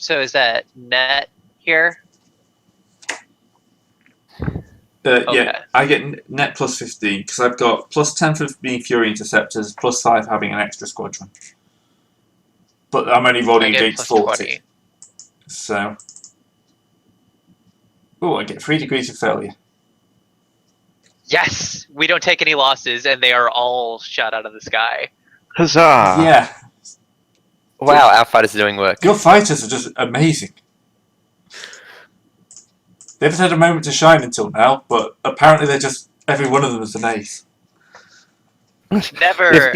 So is that net here? Yeah, I get net plus 15 because I've got plus 10 for being Fury Interceptors, plus 5 having an extra squadron. But I'm only rolling against 40. 20. So. Oh, I get 3 degrees of failure. Yes! We don't take any losses, and they are all shot out of the sky. Huzzah! Yeah. Wow, our fighters are doing work. Your fighters are just amazing. They haven't had a moment to shine until now, but apparently they're just... Every one of them is an ace. Never!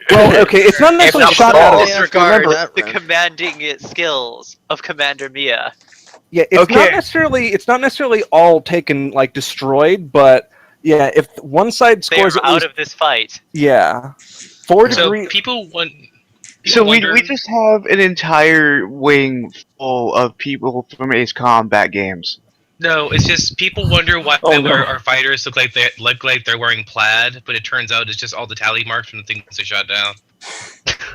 Well, okay, it's not necessarily shot out of disregard that the round. commanding skills of Commander Mia. Yeah, it's not necessarily all taken like destroyed, but yeah, if one side They scores are at out least, of this fight. yeah, 4 So degrees. people want. So we just have an entire wing full of people from Ace Combat games. No, it's just people wonder why Oh, no. our fighters look like they're wearing plaid, but it turns out it's just all the tally marks from the things they shot down.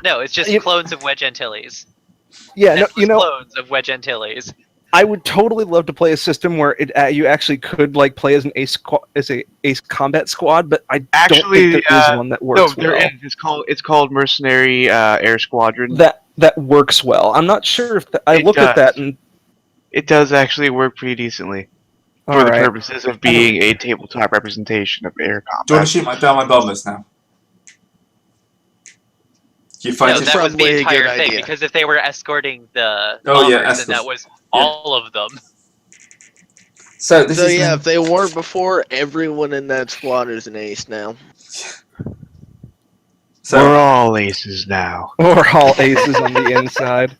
No, it's just You- clones of Wedge Antilles. Yeah, no, Endless you know, clones of Wedge Antilles. I would totally love to play a system where you actually could like play as an Ace Ace Combat squad, but I don't think there is one that works well. It's called Mercenary Air Squadron. That works well. I'm not sure if I looked at that and it does actually work pretty decently for the purposes of being a tabletop representation of air combat. Do you want to shoot down my bombers now? You No, fight that was the Probably a entire good thing, idea. because if they were escorting the Oh, yeah, bombers, then that was all of them. So this is if they weren't before, everyone in that squad is an ace now. So We're all aces now. we're all aces on the inside.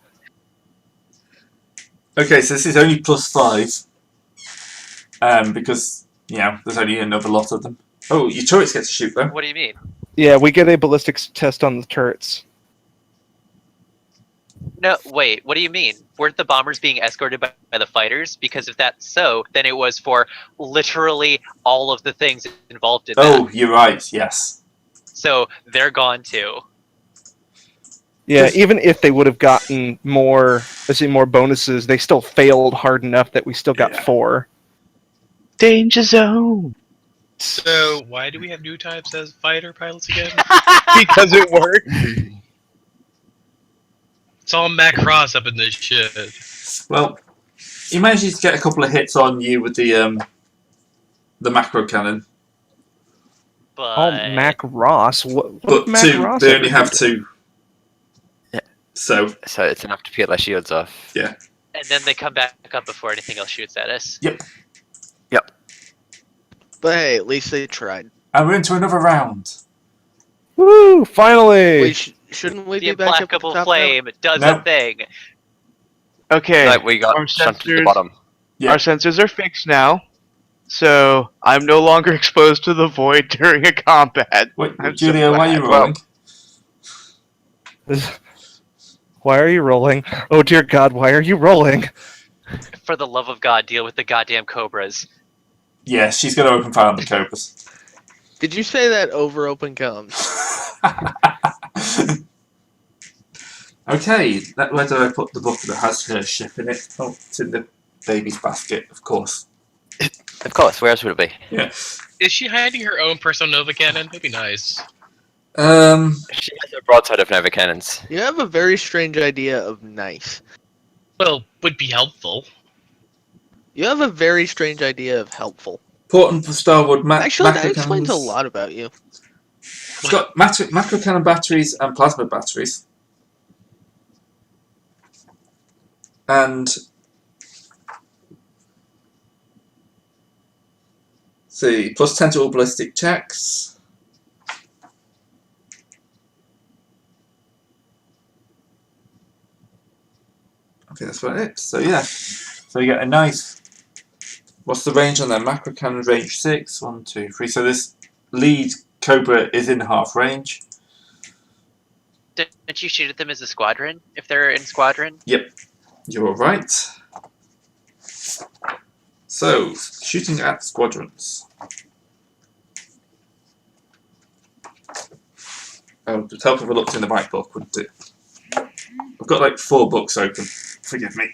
okay, so this is only plus 5. Because there's only another lot of them. Oh, your turrets get to shoot though. What do you mean? Yeah, we get a ballistics test on the turrets. No, wait, what do you mean? Weren't the bombers being escorted by the fighters? Because if that's so, then it was for literally all of the things involved in that. Oh, you're right, yes. So they're gone too. Yeah, even if they would have gotten more bonuses, they still failed hard enough that we still got 4. Danger zone. So why do we have new types as fighter pilots again? Because it worked. It's all Macross up in this shit. Well, you managed to get a couple of hits on you with the macro cannon. But Oh, Mac Ross. What But Mac 2, Ross they ever only do? have 2. Yeah. So it's enough to peel their shields off. yeah. and then they come back up before anything else shoots at us. Yep. But hey, at least they tried. And we're into another round. Woo! Finally. Shouldn't we The be back up at the implacable top flame does No. a thing. Okay, Like we got our shunted to the sensors- bottom. Yeah. our sensors are fixed now, so I'm no longer exposed to the void during a combat. Wait, I'm Julia, so why are you glad. rolling? Why are you rolling? Oh dear God, why are you rolling? For the love of God, deal with the goddamn cobras. Yeah, she's going to open fire on the Cobras. Did you say that over open comes? Okay, where do I put the book that has her ship in it? Oh, it's in the baby's basket, of course. Of course, where else would it be? Yeah. Is she hiding her own personal Nova cannon? That'd be nice. She has a broadside of Nova cannons. You have a very strange idea of nice. Well, would be helpful. You have a very strange idea of helpful. Important for Starwood Actually, that macro explains a cannons. lot about you. It's got macro cannon batteries and plasma batteries. And see, plus 10 to all ballistic checks. I think that's about it. So yeah, so you get a nice. What's the range on that? Macro cannon range 6. 1, 2, 3. So this lead Cobra is in half range. Didn't you shoot at them as a squadron? If they're in squadron? Yep, you're right. So, shooting at squadrons. Oh, it would help if I looked in the right book, wouldn't it? I've got like 4 books open. Forgive me.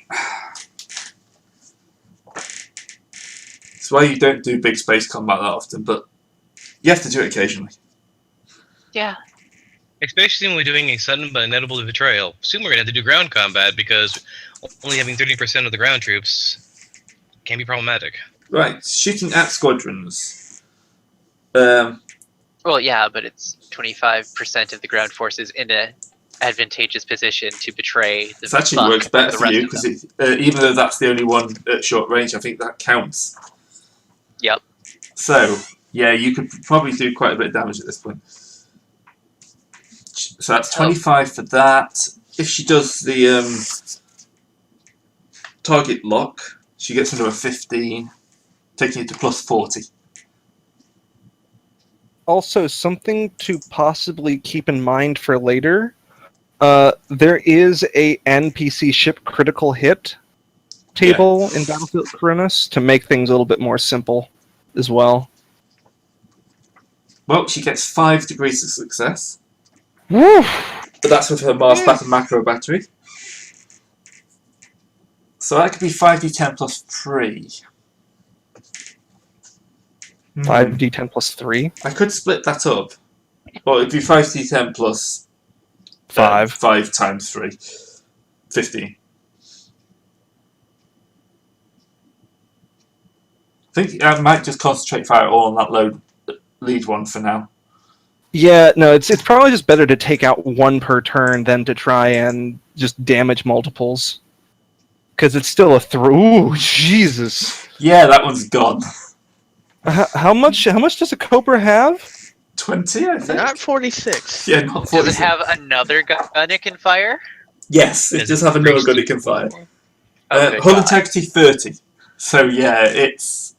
It's why you don't do big space combat that often, but you have to do it occasionally. Yeah. Especially when we're doing a sudden but inevitable betrayal. Soon we're gonna have to do ground combat because only having 30% of the ground troops can be problematic. Right, shooting at squadrons. Well, yeah, but it's 25% of the ground forces in an advantageous position to betray the This actually fuck works better the for rest you of them. because even though that's the only one at short range, I think that counts. Yep. So yeah, you could probably do quite a bit of damage at this point. So that's 25 for that. If she does the target lock, she gets another 15, taking it to plus 40. Also, something to possibly keep in mind for later. There is a NPC ship critical hit table in Battlefield Cronus to make things a little bit more simple as well. Well, she gets 5 degrees of success, Woo! but that's with her Mars Battle Macro Battery. So that could be 5d10 plus 3. 5d10 plus 3. I could split that up. Well, it'd be 5d10 plus 5. 5 times 3. 15. I think I might just concentrate fire all on that lead one for now. Yeah, no, it's probably just better to take out one per turn than to try and just damage multiples. Because it's still a Ooh, Jesus. Yeah, that one's gone. How much does a Cobra have? 20, I think. Not 46. Yeah, not 40. Does it have another gun it can fire? Yes, it Is does it have another raised gun to- it can fire. Okay, Hull God. integrity 30. So yeah, it's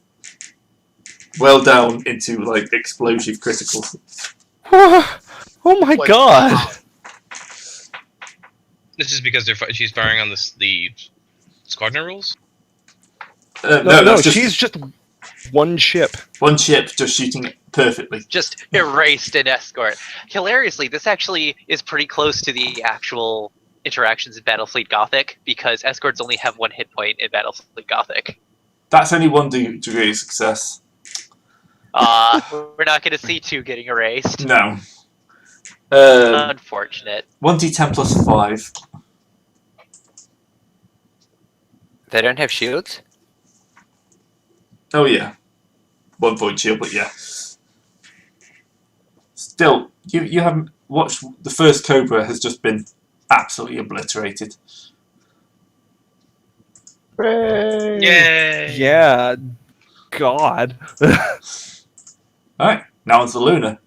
well down into like explosive criticals. Oh my What? god! This is because she's firing on the squadron rules. No, No, that's just she's just one ship. one ship just shooting it perfectly. Just erased an escort. Hilariously, this actually is pretty close to the actual interactions in Battlefleet Gothic, because escorts only have 1 hit point in Battlefleet Gothic. That's only 1 degree of success. We're not going to see 2 getting erased. No. Unfortunate. 1d10 plus 5. They don't have shields? Oh yeah. 1 point shield, but yeah. Still, you haven't watched the first Cobra has just been absolutely obliterated. Yay! Yeah, God. Alright, now onto the Luna.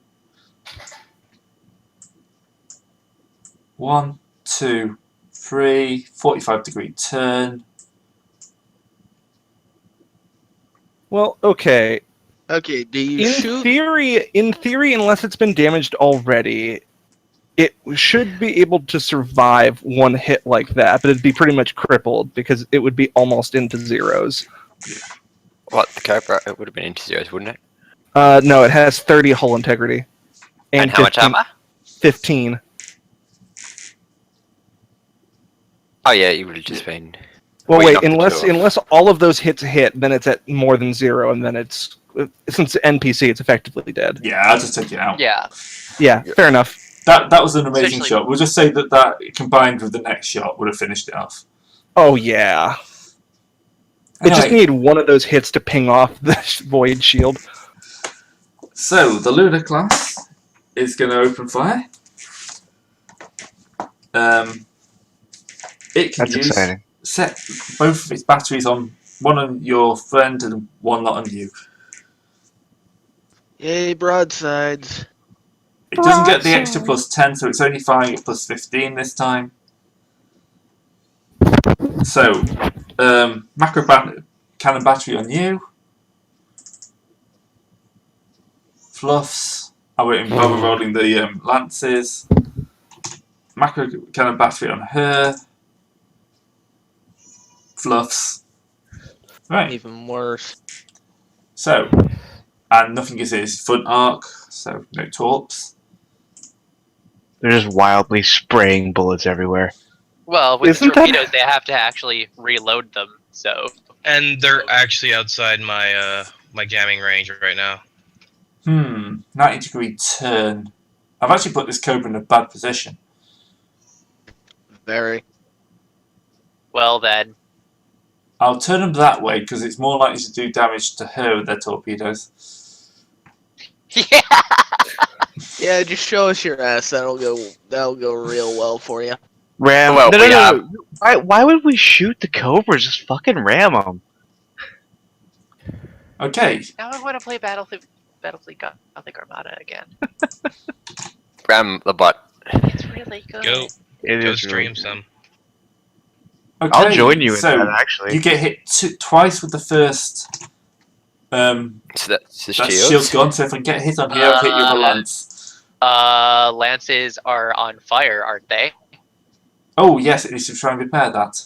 1, 2, 3, 45 degree turn. Well, okay. Okay, do you shoot? In theory, unless it's been damaged already, it should be able to survive 1 hit like that, but it'd be pretty much crippled because it would be almost into zeros. What, the Cobra? It would have been into zeros, wouldn't it? No, it has 30 hull integrity. And how much armor? 15. Oh yeah, you would have just been... Well, Well, you wait, knocked the two off. unless all of those hits hit, then it's at more than 0, and then it's... Since NPC, it's effectively dead. Yeah, I'll just take it out. Yeah. Yeah, fair enough. That was an amazing Essentially- shot. We'll just say that combined with the next shot would have finished it off. Oh, yeah. It just Anyway, need one of those hits to ping off the void shield. so the Luna class is going to open fire. It can That's use exciting. set both of its batteries on one on your friend and one not on you. Yay, broadsides. It doesn't get the extra plus 10, so it's only firing at plus 15 this time. So, cannon battery on you. Fluffs. I won't even bother rolling the lances. Macro cannon battery on her. Fluffs. Right. Even worse. So, and nothing is his front arc, so no torps. They're just wildly spraying bullets everywhere. Well, with Isn't that- torpedoes, they have to actually reload them. So And they're actually outside my my jamming range right now. 90-degree turn. I've actually put this Cobra in a bad position. Very. well then. I'll turn them that way because it's more likely to do damage to her with their torpedoes. Yeah. Yeah, just show us your ass. That'll go real well for you. Ram. Well, no, we no, have- no. Why would we shoot the Cobras? Just fucking ram them. Okay, Now I want to play Battlefield Gothic Armada again. Ram the butt. It's really good. Go It go is stream really- some. okay. I'll join you in so that, actually. you get hit twice with the first. So that's the That shield. shield's gone. So if I get hit on here, I'll hit you with a lance. Lances are on fire, aren't they? Oh yes, it needs to try and repair that.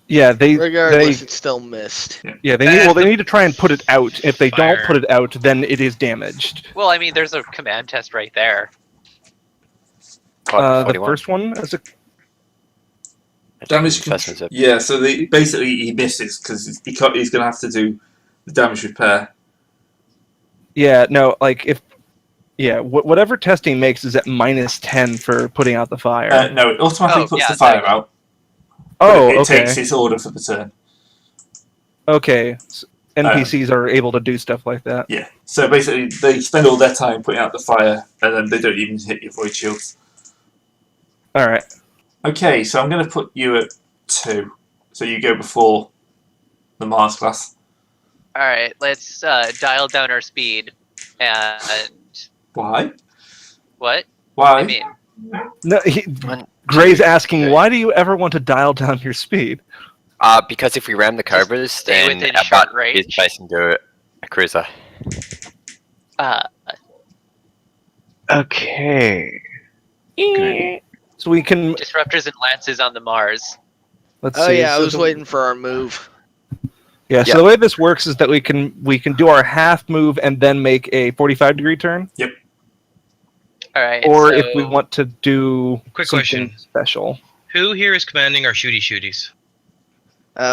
Yeah, they Regardless, it's still missed. yeah they need to try and put it out. If they Fire. don't put it out, then it is damaged. Well, I mean, there's a command test right there. The 41. first one is a Damage. Investment zip. Yeah, so basically he misses because he's going to have to do the damage repair. yeah no like if yeah whatever testing makes is at -10 for putting out the fire. No, it automatically Oh, puts yeah, the fire that- out. Oh, But it okay. takes its order for the turn. Okay. NPCs are able to do stuff like that. Yeah. So basically, they spend all their time putting out the fire, and then they don't even hit your void shields. All right. Okay, so I'm going to put you at 2. So you go before the Mars class. All right, let's dial down our speed. And Why? what? Why? I mean, No, Gray's asking, why do you ever want to dial down your speed? Because if we ram the Cobras, stay then within our shot butt range. is facing to a cruiser. Okay. So we can disruptors and lances on the Mars. let's Oh see. yeah, I so was waiting for our move. Yeah, so Yeah. the way this works is that we can do our half move and then make a 45-degree turn, All right. or so, if we want to do Quick something question. special. Who here is commanding our shooties?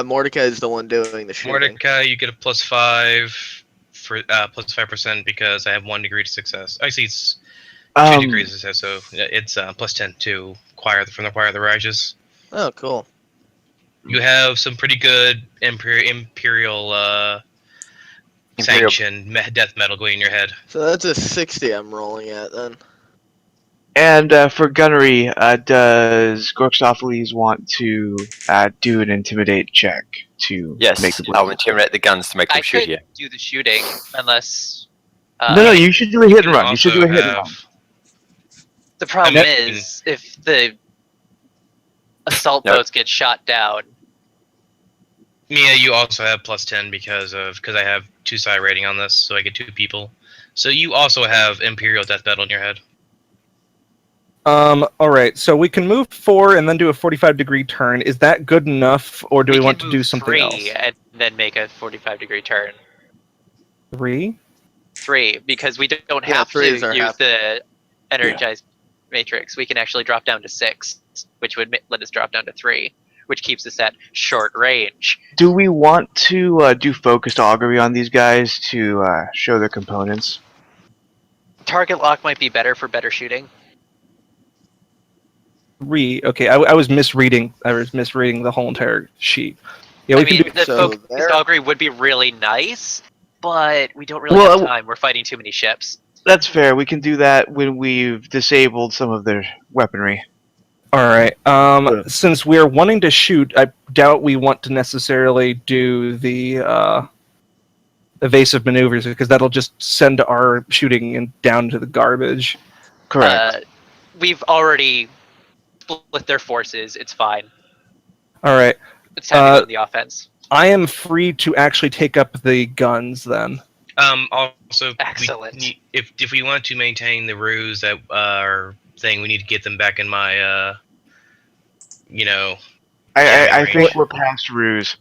Mordecai is the one doing the shooting. Mordecai, you get a +5 for plus 5% because I have 1 degree to success. Actually, it's 2 degrees to success, so it's +10 to from the Choir of the Righteous. Oh, cool. You have some pretty good imperial sanctioned death metal going in your head. So that's a 60 I'm rolling at then. And for gunnery, does Gorksophiles want to do an intimidate check to Yes, make the I'll intimidate the guns to make them I shoot could you. do the shooting unless. No, you should do a hit and run. You Also should do a hit and have- run. The problem And that- is if the assault No. boats get shot down. Mia, you also have +10 because I have 2 psi rating on this, so I get 2 people. So you also have Imperial Death Battle in your head. All right, so we can move 4 and then do a 45-degree turn. Is that good enough, or do we can want to do move something 3 else? and then make a 45-degree turn. 3? 3, because we don't Yeah, have 3 is to our use half. the energized matrix. We can actually drop down to 6, which would let us drop down to 3, which keeps us at short range. Do we want to do focused augury on these guys to show their components? Target lock might be better for better shooting. 3. Okay, I was misreading. I was misreading the whole entire sheet. Yeah, we I mean, can do. the so focused there- augury would be really nice, but we don't really Well, have time. We're fighting too many ships. That's fair. We can do that when we've disabled some of their weaponry. All right. Since we're wanting to shoot, I doubt we want to necessarily do the evasive maneuvers because that'll just send our shooting down to the garbage. Correct. We've already split their forces. It's fine. All right. It's time to go on the offense. I am free to actually take up the guns then. Also, Excellent. if we want to maintain the ruse that are thing, we need to get them back in my, I range. think we're past ruse.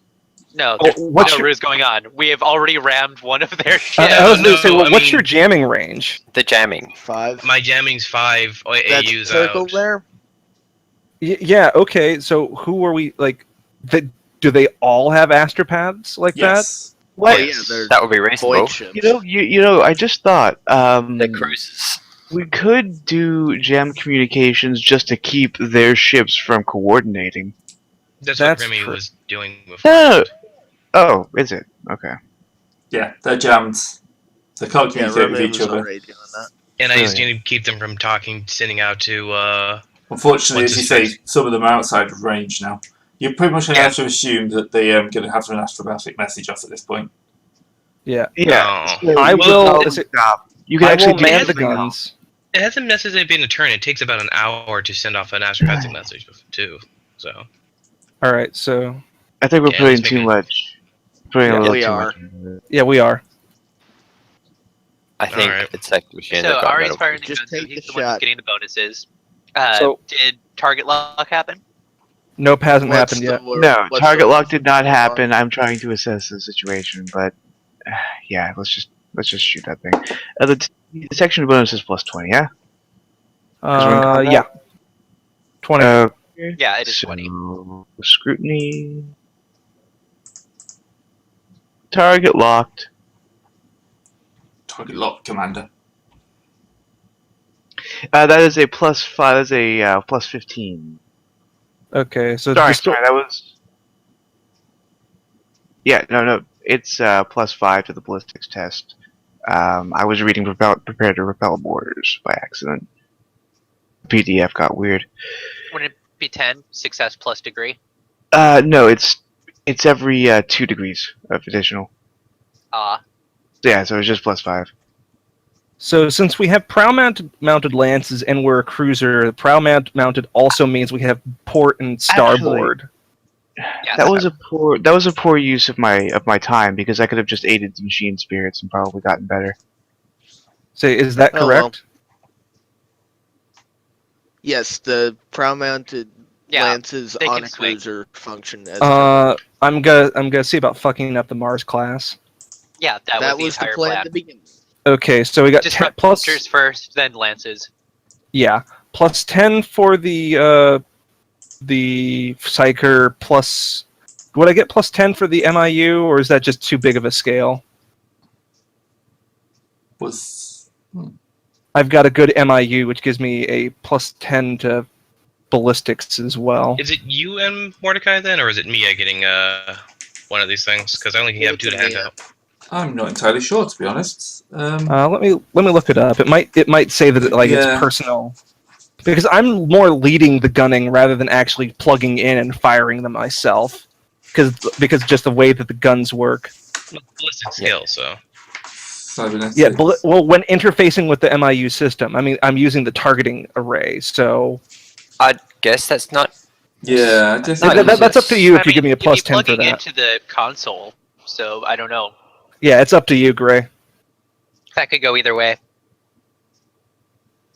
No, Oh, there's what's no your- ruse going on. We have already rammed one of their ships. I was going no, to say, I what's mean- your jamming range? The jamming. 5. my jamming's 5 That's AUs circle out. there. Yeah. Okay. So who are we like? Do they all have astropaths like Yes. Well, Yes. yeah, they're That would be reasonable. void ships. You know, I just thought They're cruises. we could do jam communications just to keep their ships from coordinating. That's That's what Remy true. was doing before. No. Oh, is it? Okay. Yeah, they're jammed. They can't Yeah, communicate with Remy each was other. already doing that. And I just Brilliant. need to keep them from talking, sending out to. Unfortunately, What's as you his say, face? some of them are outside of range now. You're pretty much going to have to assume that they going to have an astrographic message off at this point. Yeah. Yeah. Oh. I will- probably stop. You can I actually will do man the everything else. guns. It hasn't necessarily been a turn. It takes about an hour to send off an astropathic message, too. So. All right. So I think we're Yeah, putting let's too make it- much. Putting Yeah, a little we too are. much into it. yeah, we are. I think Alright. it's like machine So that got Ari's metal. firing the Just gun, so take he's the the one who's shot. getting the bonuses. So- Did target lock happen? Nope, hasn't What's happened the yet. wor- No, what's target the- lock did not happen. I'm trying to assess the situation, but yeah, let's just shoot that thing. The detection bonus is plus 20. Yeah. 'Cause we're in combat? Yeah. 20. Yeah, it is So, 20. scrutiny. Target locked. Target lock, Commander. That is a plus 5. That is a plus 15. Okay. So Sorry, distor- sorry, that was. Yeah, no. It's plus 5 to the ballistics test. I was reading Prepare to Repel Borders by accident. PDF got weird. Wouldn't it be 10? Success plus degree? No, it's every 2 degrees of additional. Yeah, so it's just plus 5. So since we have prow-mounted lances and we're a cruiser, prow-mounted also means we have port and starboard. Yeah, That was a poor use of my time because I could have just aided the machine spirits and probably gotten better. So is that Oh, well. correct? Yes, the prow-mounted Yeah, lances they on can a swing. cruiser function as I'm gonna see about fucking up the Mars class. yeah, that, that was was the the entire plan plan. at the beginning. Okay, so we got 10 plus. Disruptors first, then lances. Yeah, plus 10 for the Psyker. Plus, would I get plus 10 for the MIU, or is that just too big of a scale? Was I've got a good MIU, which gives me a plus 10 to ballistics as well. Is it you and Mordecai then, or is it Mia getting one of these things? Because I only have two to hand out. I'm not entirely sure, to be honest. Let me look it up. It might say that Yeah. it's personal, because I'm more leading the gunning rather than actually plugging in and firing them myself, because just the way that the guns work. Ballistic skill, so. Cybernetics. Yeah, well, when interfacing with the MIU system, I mean, I'm using the targeting array, so I guess that's not. Yeah, I just that's up to you if I you give mean, me a plus you'd be 10 for plugging that. into the console, so I don't know. Yeah, it's up to you, Gray. That could go either way.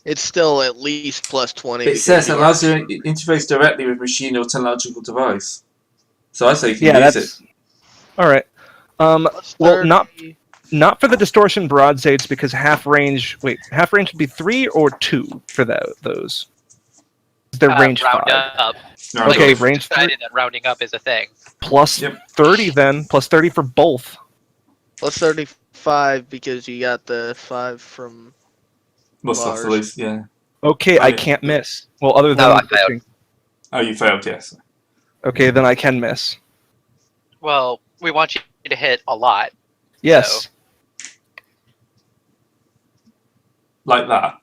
It's still at least plus 20. It because says it you allows are- you to interface directly with machine or technological device. So I say you can Yeah, use that's all right. plus Well, 30. not for the distortion broadsides because half range. Wait, half range would be 3 or 2 for those. They're range round 5. up. No, Like, Okay, we've range 3 decided that rounding up is a thing. plus Yep. 30 then, plus 30 for both. Plus 35 because you got the 5 from. Must have Bars. the least, yeah. Okay, I Right. can't miss. Well, other than No, I failed. pushing. Oh, you failed, yes. Okay, then I can miss. Well, we want you to hit a lot. Yes. Like that.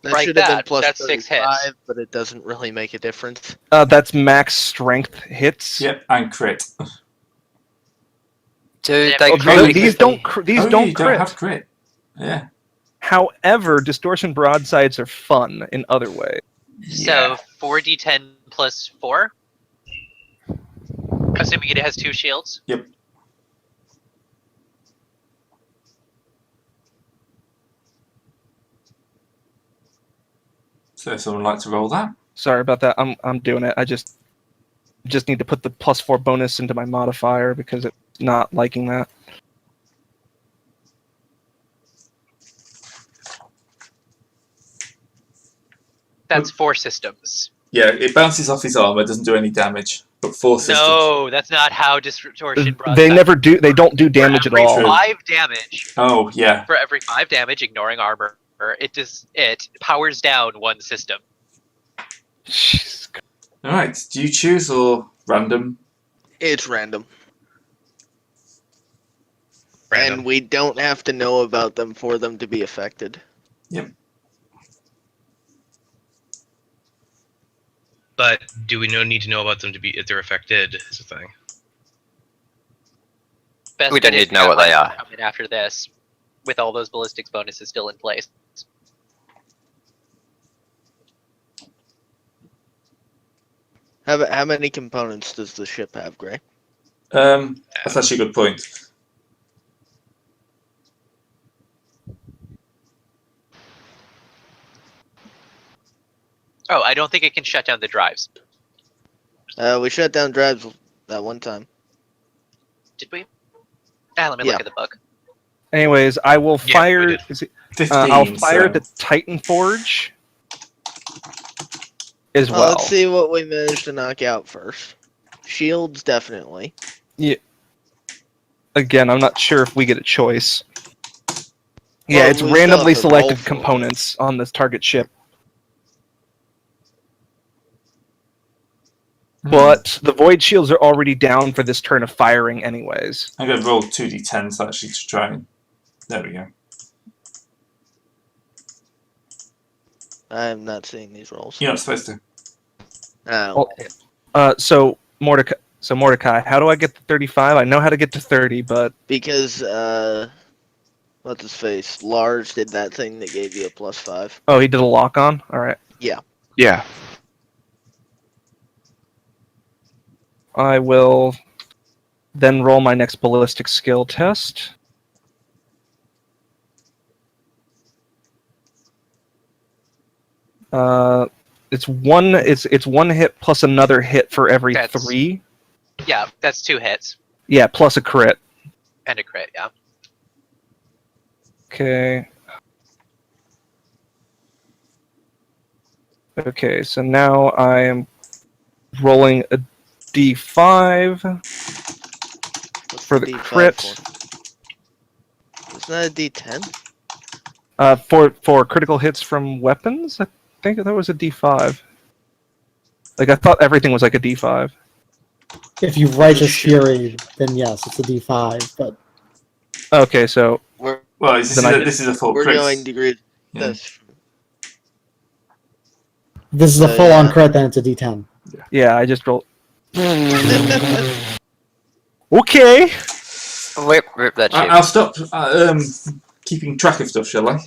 That Like should have been that, plus that's 6 hits. 35, but it doesn't really make a difference. That's max strength hits. Yep, and crit. Do Yeah, they well, crit? These don't. These oh, yeah, don't you crit. don't have crit. Yeah. However, distortion broadsides are fun in other ways. So 4d10 plus 4? Assuming it has 2 shields? Yep. So someone like to roll that? Sorry about that. I'm doing it. I just need to put the plus 4 bonus into my modifier because it's not liking that. That's 4 systems. Yeah, it bounces off his armor, doesn't do any damage, but 4 systems. No, that's not how distortion broadside. They don't do damage at For all. every 5 damage. Oh yeah. For every 5 damage, ignoring armor, it powers down 1 system. Jeez. All right. Do you choose or random? It's random. Random. And we don't have to know about them for them to be affected. But do we need to know about them to be if they're affected? Is the thing. Best We don't bet is need to know what they are. coming after this, with all those ballistics bonuses still in place. How many components does the ship have, Gray? That's actually a good point. Oh, I don't think it can shut down the drives. We shut down drives that one time. Did we? Let me Yeah. look at the book. Anyways, I will Yeah, fire. we did. Is it, 15. I'll fire so- the Titan Forge as Well, well. let's see what we managed to knock out first. Shields, definitely. Again, I'm not sure if we get a choice. Yeah, Well, it's we still randomly have to roll selected for one. components on this target ship. But the void shields are already down for this turn of firing anyways. I'm going to roll 2d10s actually to try and. There we go. I'm not seeing these rolls. You're not supposed to. Oh, So Mordecai, how do I get to 35? I know how to get to 30, but because what's his face? Lars did that thing that gave you a +5. oh, he did a lock on. All right, Yeah. I will then roll my next ballistic skill test. It's one hit plus another hit for every That's- 3. Yeah, that's 2 hits Yeah, plus a crit. and a crit. Yeah. Okay. Okay, so now I am rolling a D5 What's for the D5 crit. for? Isn't that a D10? For critical hits from weapons. I think that was a D5. Like I thought everything was like a D5. If you've Righteous Fury, then yes, it's a D5. But Okay, so We're Well, this Then I is a full we're crit. going degrees. Yeah. This. this is a So, full-on yeah. crit, then it's a D10. yeah, I just rolled. Okay. Rip that ship. I'll stop keeping track of stuff, shall I?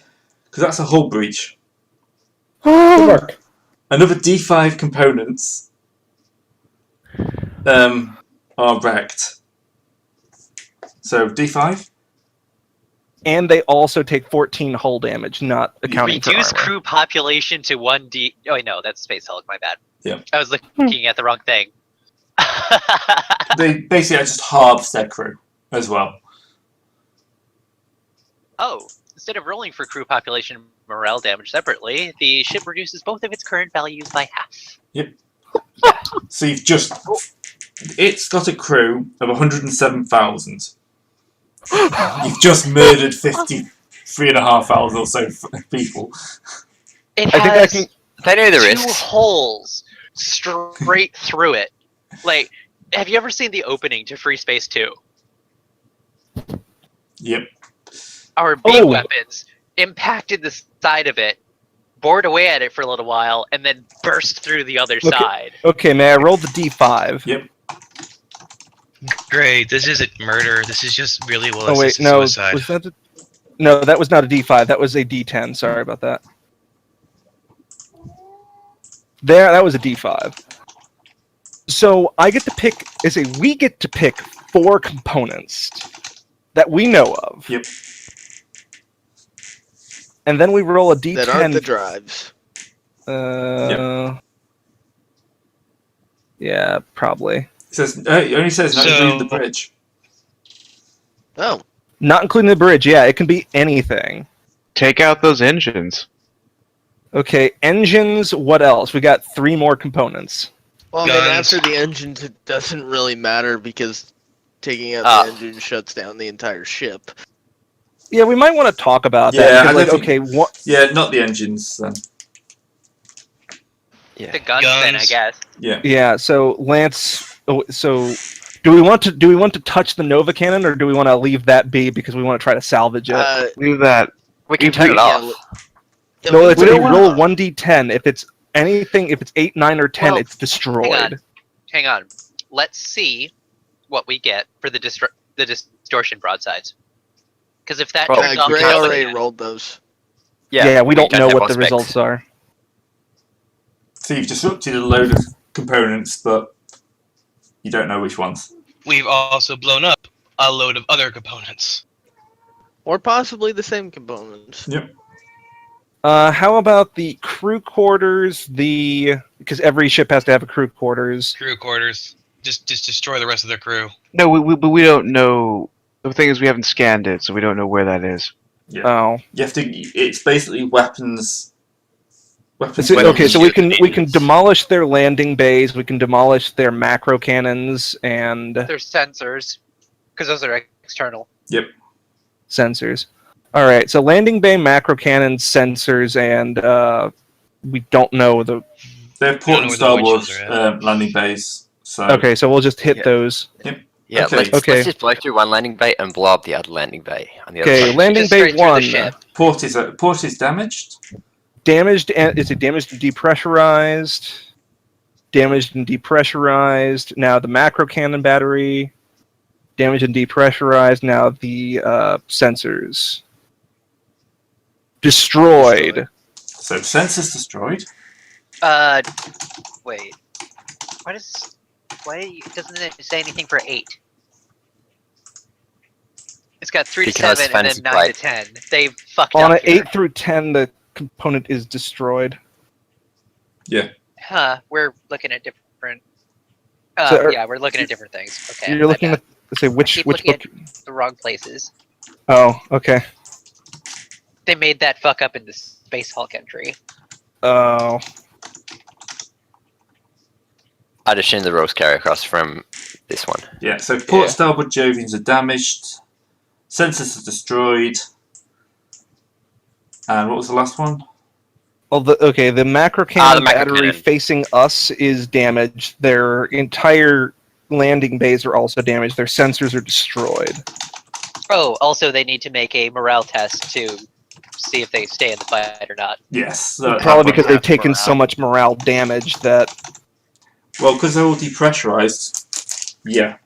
Because that's a hull breach. Good work. Another D5 components are wrecked. So D5. And they also take 14 hull damage, not accounting for Reduce armor. crew population to 1D. Oh, wait, no, that's Space Hulk. My bad. Yeah. I was looking at the wrong thing. They basically just halves their crew as well. Oh, instead of rolling for crew population and morale damage separately, the ship reduces both of its current values by half. So you've just. It's got a crew of 107,000. You've just murdered 53,500 or so people. It I think I has can. They know the 2 risks. holes straight through it. Like, have you ever seen the opening to Free Space 2? Yep. Our big Oh. weapons impacted the side of it, bored away at it for a little while, and then burst through the other side. Okay, may I roll the D5? Yep. Great. This isn't murder. This is just really well Oh wait, assisted no, suicide. was that? No, that was not a D5. That was a D10. Sorry about that. That was a D5. So I get to pick. We get to pick 4 components that we know of. Yep. And then we roll a D10. That aren't the drives. Yeah, probably. It says it only says not including the So- bridge. Oh, Not including the bridge. Yeah, it can be anything. Take out those engines. Okay, engines. What else? We got 3 more components. Well, I mean, Guns. after the engines, it doesn't really matter because taking out the engine shuts down the entire ship. Yeah, we might want to talk about Yeah, that. I Because, like, don't think- okay, what? Yeah, not the engines then. The guns, then, I Guns. guess. Yeah. Yeah. So Lance. So, do we want to touch the Nova Cannon, or do we want to leave that be because we want to try to salvage it? Leave that. We can If turn we- it off. No, it's we a don't wanna- roll 1d10. If it's anything, if it's 8, 9, or 10, Well, it's destroyed. Hang on. Let's see what we get for the distortion broadsides. Because if that Well, turns off Gray the already cannon- rolled those. Yeah, we don't know have what our the specs. results are. So you've disrupted a load of components, but you don't know which ones. We've also blown up a load of other components. Or possibly the same components. How about the crew quarters? Because every ship has to have a crew quarters. Crew quarters. Just destroy the rest of their crew. No, but we don't know. The thing is, we haven't scanned it, so we don't know where that is. Yeah. Oh, You have to. It's basically weapons. Weapons. okay. So we can Engines. demolish their landing bays. We can demolish their macro cannons and Their sensors. Because those are external. sensors. All right. So landing bay, macro cannons, sensors, and we don't know the. They have port and We don't know where the starboard winches are landing bays. So Okay, so we'll just hit Yeah. those. Yeah, Okay. let's Okay. just blow through one landing bay and blow up the other landing bay on the other Okay, side. landing Just bay straight through the 1. ship. port is damaged. Damaged and is it damaged and depressurized? Damaged and depressurized. Now the macro cannon battery. Damaged and depressurized. Now the sensors. Destroyed. So sensors destroyed. Wait. Why doesn't it say anything for 8? It's got 3 to Because 7 and Fantasy then 9 to Flight. 10. They fucked On up an here. 8 through 10, the component is destroyed. Huh, we're looking at different... So, yeah, we're looking at different things. Okay, You're my looking bad. at say which keep book? looking the wrong places. Oh, okay. They made that fuck up in the Space Hulk entry. Oh, I'd assume the rows carry across from this one. Yeah. So port Yeah. starboard Jovians are damaged. Sensors are destroyed. And what was the last one? well, the macro cannon macro battery cannon. facing us is damaged. Their entire landing bays are also damaged. Their sensors are destroyed. Oh, also they need to make a morale test to see if they stay in the fight or not. Yes. Probably because they've have taken morale. so much morale damage that. Well, because they're all depressurized. Yeah.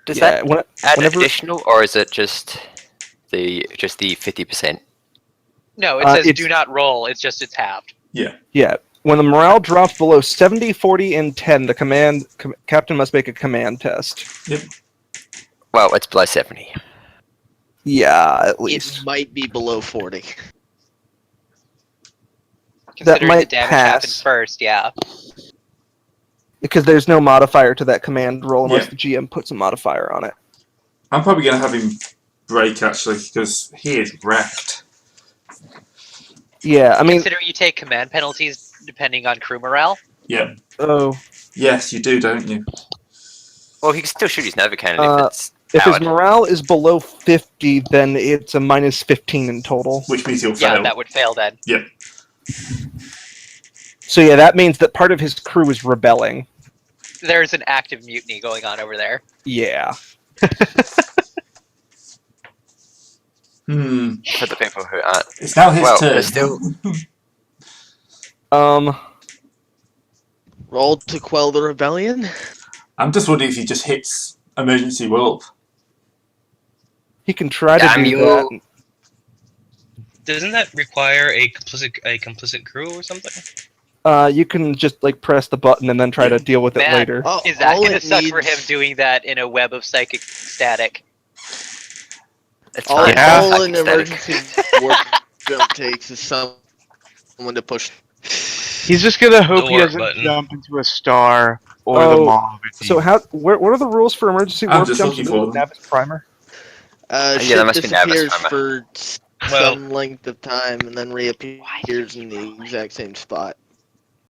Does Yeah, that when- add whenever- additional, or is it just the 50%? No, it Uh, says it's- do not roll. It's just it's halved. Yeah, when the morale drops below 70, 40, and 10, the captain must make a command test. Well, it's below 70. Yeah, at least. It might be below 40. Considering might the damage happened pass. first, yeah. Because there's no modifier to that command roll unless Yeah. the GM puts a modifier on it. I'm probably going to have him break actually because he is wrecked. Yeah, I mean, Considering you take command penalties depending on crew morale. Yeah. oh, Yes, you do, don't you? Well, he can still shoot his Nova Cannon Uh, if it's if his powered. morale is below 50, then it's a minus 15 in total. Which means he'll Yeah, fail. that would fail then. So yeah, that means that part of his crew is rebelling. There's an active mutiny going on over there. Yeah. For the people who aren't. It's now his Well, turn. there's still- Roll to quell the rebellion? I'm just wondering if he just hits emergency warp. He can try to Damn do you. that. Doesn't that require a complicit crew or something? You can just like press the button and then try to deal with it Man. later. Oh, Is that all going to it suck for him needs- doing that in a web of psychic static? It's All, fine. all an Static. emergency warp jump takes is someone to push. He's just gonna hope he warp doesn't button. jump into a star or Oh, the mob. So how? What are the rules for emergency I'm warp just jumps looking with for them. Navis primer? yeah, Ship that must be Navis disappears armor. for Well- some length of time and then reappears in the exact same spot.